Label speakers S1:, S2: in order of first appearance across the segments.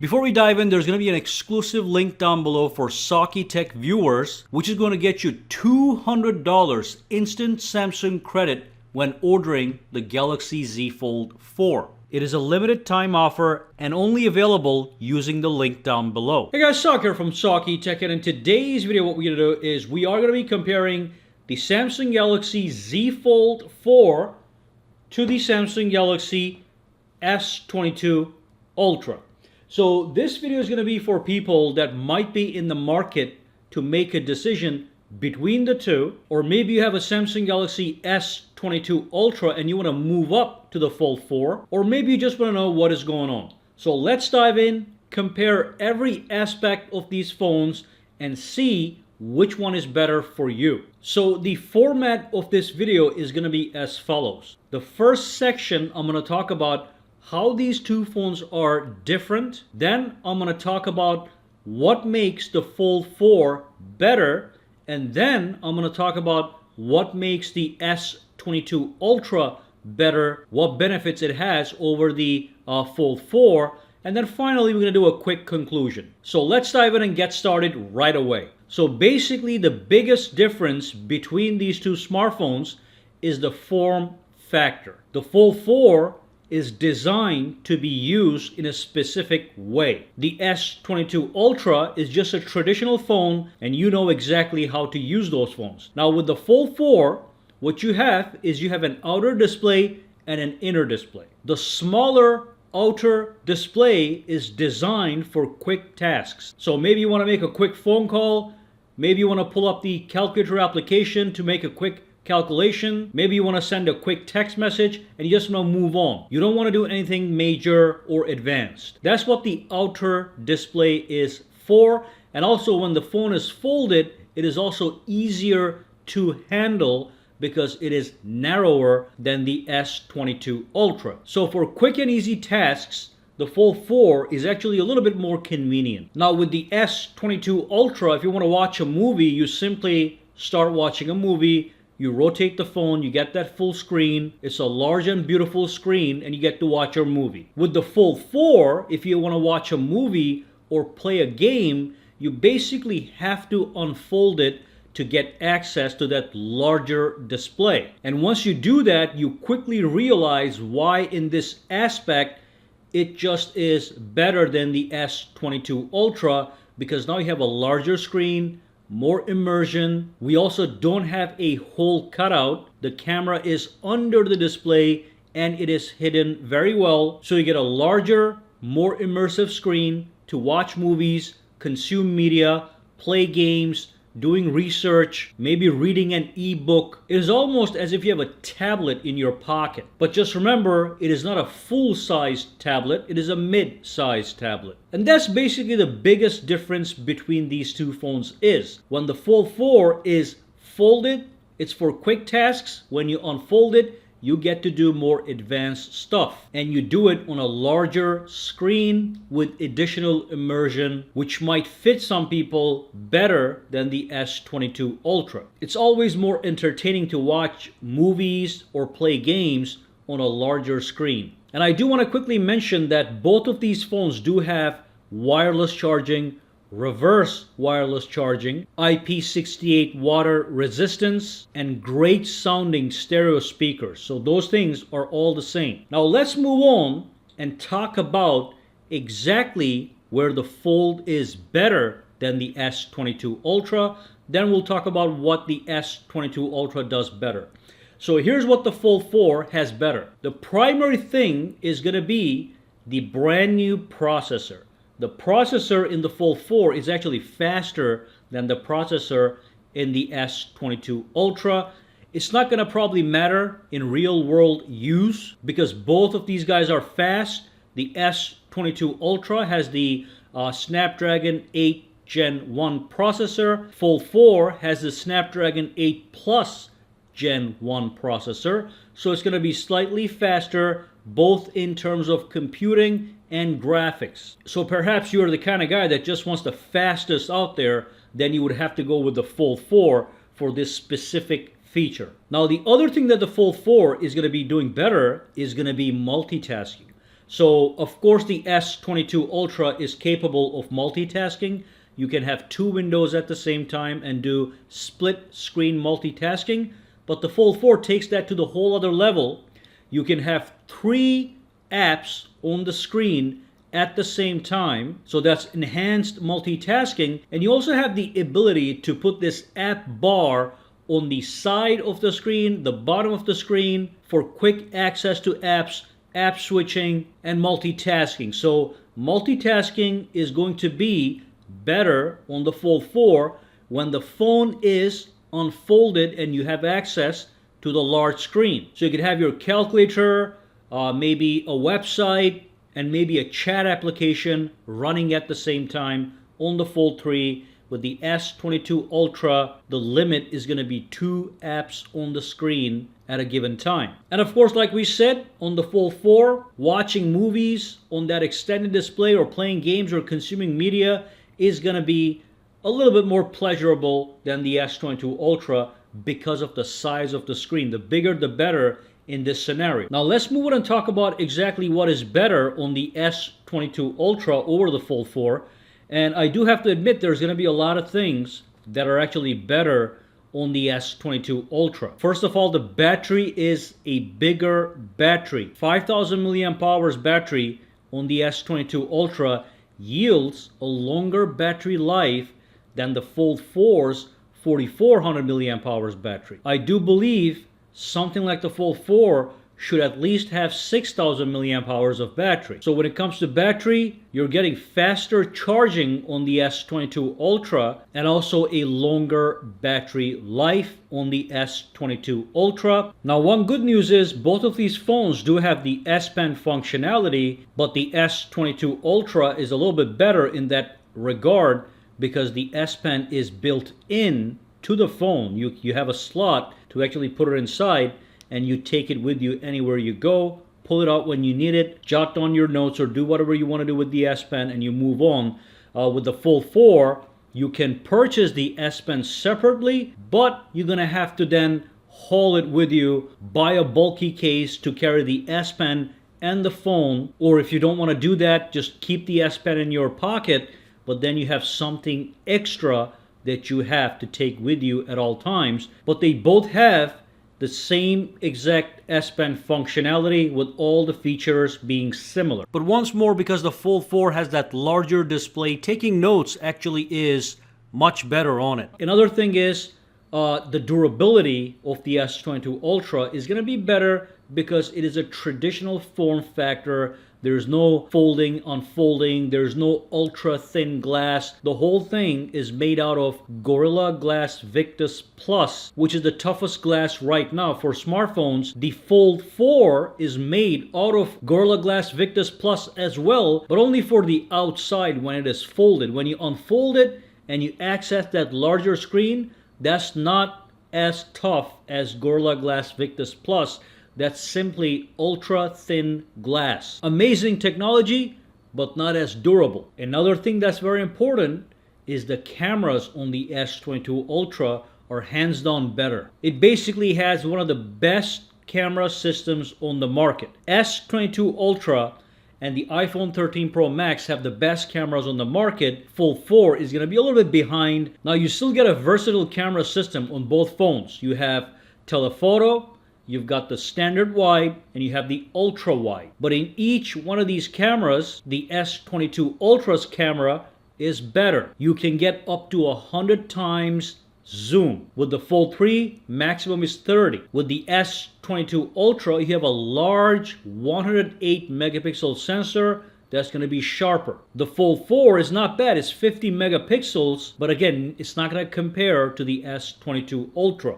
S1: Before we dive in, there's going to be an exclusive link down below for SAKITECH viewers, which is going to get you $200 instant Samsung credit when ordering the Galaxy Z Fold 4. It is a limited time offer and only available using the link down below. Hey guys, Sak here from SAKITECH, and in today's video what we're going to do is we are going to be comparing the Samsung Galaxy Z Fold 4 to the Samsung Galaxy S22 Ultra. So this video is going to be for people that might be in the market to make a decision between the two, or maybe you have a Samsung Galaxy S22 Ultra and you want to move up to the Fold 4, or maybe you just want to know what is going on. So let's dive in, compare every aspect of these phones and see which one is better for you. So the format of this video is going to be as follows. The first section, I'm going to talk about how these two phones are different. Then I'm going to talk about what makes the Fold 4 better. And then I'm going to talk about what makes the S22 Ultra better, what benefits it has over the Fold 4. And then finally, we're going to do a quick conclusion. So let's dive in and get started right away. So basically, the biggest difference between these two smartphones is the form factor. The Fold 4 is designed to be used in a specific way. The S22 Ultra is just a traditional phone, and you know exactly how to use those phones. Now with the Fold 4, what you have is you have an outer display and an inner display. The smaller outer display is designed for quick tasks. So maybe you want to make a quick phone call, maybe you want to pull up the calculator application to make a quick calculation, maybe you want to send a quick text message and you just want to move on. You don't want to do anything major or advanced. That's what the outer display is for. And also when the phone is folded, it is also easier to handle because it is narrower than the S22 Ultra. So for quick and easy tasks, the Fold 4 is actually a little bit more convenient. Now with the S22 Ultra, if you want to watch a movie, you simply start watching a movie. You rotate the phone, you get that full screen. It's a large and beautiful screen and you get to watch your movie. With the Fold 4, if you want to watch a movie or play a game, you basically have to unfold it to get access to that larger display. And once you do that, you quickly realize why in this aspect it just is better than the S22 Ultra, because now you have a larger screen, more immersion. We also don't have a hole cutout. The camera is under the display and it is hidden very well. So you get a larger, more immersive screen to watch movies, consume media, play games, doing research, maybe reading an ebook. It is almost as if you have a tablet in your pocket. But just remember, it is not a full-sized tablet, it is a mid-sized tablet. And that's basically the biggest difference between these two phones is. When the Fold 4 is folded, it's for quick tasks. When you unfold it, you get to do more advanced stuff. And you do it on a larger screen with additional immersion, which might fit some people better than the S22 Ultra. It's always more entertaining to watch movies or play games on a larger screen. And I do want to quickly mention that both of these phones do have wireless charging, reverse wireless charging, IP68 water resistance, and great sounding stereo speakers. So those things are all the same. Now let's move on and talk about exactly where the Fold is better than the S22 Ultra. Then we'll talk about what the S22 Ultra does better. So here's what the Fold 4 has better. The primary thing is going to be the brand new processor. The processor in the Fold 4 is actually faster than the processor in the S22 Ultra. It's not going to probably matter in real world use because both of these guys are fast. The S22 Ultra has the Snapdragon 8 Gen 1 processor. Fold 4 has the Snapdragon 8 Plus Gen 1 processor. So it's going to be slightly faster both in terms of computing and graphics. So perhaps you're the kind of guy that just wants the fastest out there, then you would have to go with the Fold 4 for this specific feature. Now the other thing that the Fold 4 is going to be doing better is going to be multitasking. So of course the S22 Ultra is capable of multitasking. You can have two windows at the same time and do split screen multitasking. But the Fold 4 takes that to the whole other level. You can have three apps on the screen at the same time. So that's enhanced multitasking. And you also have the ability to put this app bar on the side of the screen, the bottom of the screen, for quick access to apps, app switching, and multitasking. So multitasking is going to be better on the Fold 4 when the phone is unfolded and you have access to the large screen. So you could have your calculator, maybe a website, and maybe a chat application running at the same time on the Fold 3. With the S22 Ultra, the limit is going to be two apps on the screen at a given time. And of course, like we said, on the Fold 4, watching movies on that extended display or playing games or consuming media is going to be a little bit more pleasurable than the S22 Ultra because of the size of the screen. The bigger, the better in this scenario. Now let's move on and talk about exactly what is better on the S22 Ultra over the Fold 4. And I do have to admit there's going to be a lot of things that are actually better on the S22 Ultra. First of all, the battery is a bigger battery. 5,000 milliamp hours battery on the S22 Ultra yields a longer battery life than the Fold 4's 4,400 milliamp hours battery. I do believe something like the Fold 4 should at least have 6,000 milliamp hours of battery. So when it comes to battery, you're getting faster charging on the S22 Ultra and also a longer battery life on the S22 Ultra. Now, one good news is both of these phones do have the S Pen functionality, but the S22 Ultra is a little bit better in that regard because the S Pen is built in to the phone. You have a slot to actually put it inside, and you take it with you anywhere you go, pull it out when you need it, jot down your notes or do whatever you want to do with the S Pen, and you move on. With the Fold 4, you can purchase the S Pen separately, but you're going to have to then haul it with you, buy a bulky case to carry the S Pen and the phone, or if you don't want to do that, just keep the S Pen in your pocket, but then you have something extra that you have to take with you at all times. But they both have the same exact S Pen functionality with all the features being similar. But once more, because the Fold 4 has that larger display, taking notes actually is much better on it. Another thing is the durability of the S22 Ultra is going to be better because it is a traditional form factor. There's no folding, unfolding. There's no ultra thin glass. The whole thing is made out of Gorilla Glass Victus Plus, which is the toughest glass right now for smartphones. The Fold 4 is made out of Gorilla Glass Victus Plus as well, but only for the outside when it is folded. When you unfold it and you access that larger screen, that's not as tough as Gorilla Glass Victus Plus. That's simply ultra thin glass. Amazing technology, but not as durable. Another thing that's very important is the cameras on the S22 Ultra are hands down better. It basically has one of the best camera systems on the market. S22 Ultra and the iPhone 13 Pro Max have the best cameras on the market. Fold 4 is going to be a little bit behind. Now you still get a versatile camera system on both phones. You have telephoto, you've got the standard wide, and you have the ultra wide. But in each one of these cameras, the S22 Ultra's camera is better. You can get up to 100 times zoom. With the Fold 3, maximum is 30. With the S22 Ultra, you have a large 108 megapixel sensor that's going to be sharper. The Fold 4 is not bad. It's 50 megapixels, but again, it's not going to compare to the S22 Ultra.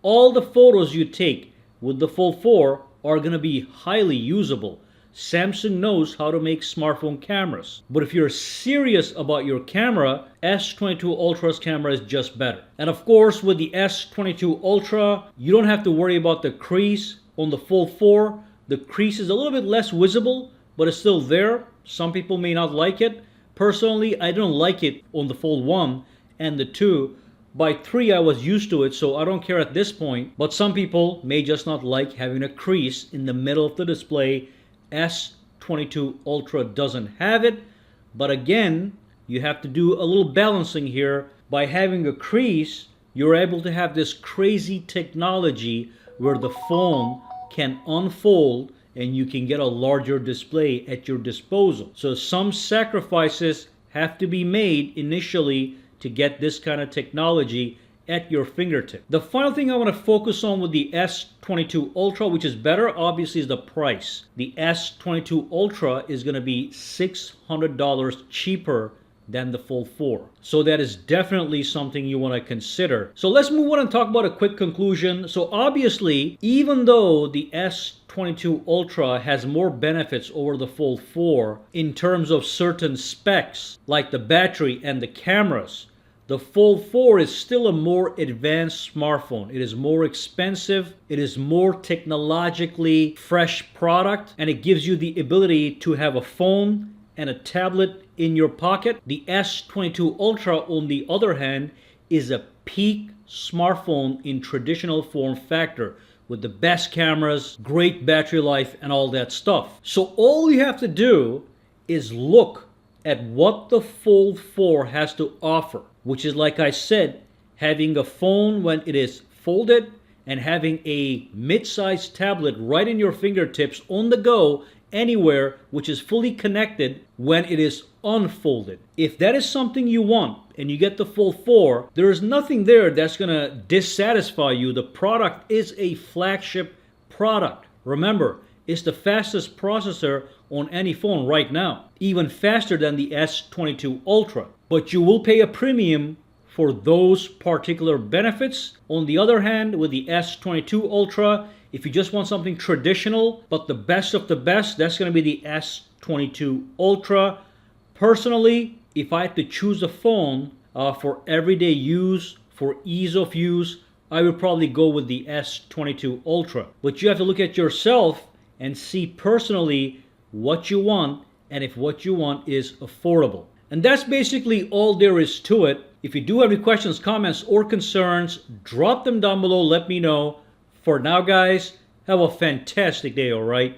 S1: All the photos you take with the Fold 4 are going to be highly usable. Samsung knows how to make smartphone cameras. But if you're serious about your camera, S22 Ultra's camera is just better. And of course, with the S22 Ultra, you don't have to worry about the crease on the Fold 4. The crease is a little bit less visible, but it's still there. Some people may not like it. Personally, I don't like it on the Fold 1 and the 2. By 3, I was used to it, so I don't care at this point. But some people may just not like having a crease in the middle of the display. S22 S22 Ultra doesn't have it. But again, you have to do a little balancing here. By having a crease, you're able to have this crazy technology where the phone can unfold and you can get a larger display at your disposal. So some sacrifices have to be made initially to get this kind of technology at your fingertip. The final thing I want to focus on with the S22 Ultra, which is better, obviously, is the price. The S22 Ultra is going to be $600 cheaper than the full 4. So that is definitely something you want to consider. So let's move on and talk about a quick conclusion. So obviously, even though the S22 Ultra has more benefits over the full 4 in terms of certain specs like the battery and the cameras, the Fold 4 is still a more advanced smartphone. It is more expensive, it is more technologically fresh product, and it gives you the ability to have a phone and a tablet in your pocket. The S22 Ultra, on the other hand, is a peak smartphone in traditional form factor with the best cameras, great battery life, and all that stuff. So all you have to do is look at what the Fold 4 has to offer, which is, like I said, having a phone when it is folded and having a mid-sized tablet right in your fingertips on the go anywhere, which is fully connected when it is unfolded. If that is something you want and you get the Fold 4, there is nothing there that's going to dissatisfy you. The product is a flagship product. Remember, it's the fastest processor on any phone right now, even faster than the S22 Ultra. But you will pay a premium for those particular benefits. On the other hand, with the S22 Ultra, if you just want something traditional, but the best of the best, that's going to be the S22 Ultra. Personally, if I had to choose a phone for everyday use, for ease of use, I would probably go with the S22 Ultra. But you have to look at yourself and see personally what you want and if what you want is affordable. And that's basically all there is to it. If you do have any questions, comments, or concerns, drop them down below. Let me know. For now, guys, have a fantastic day, all right?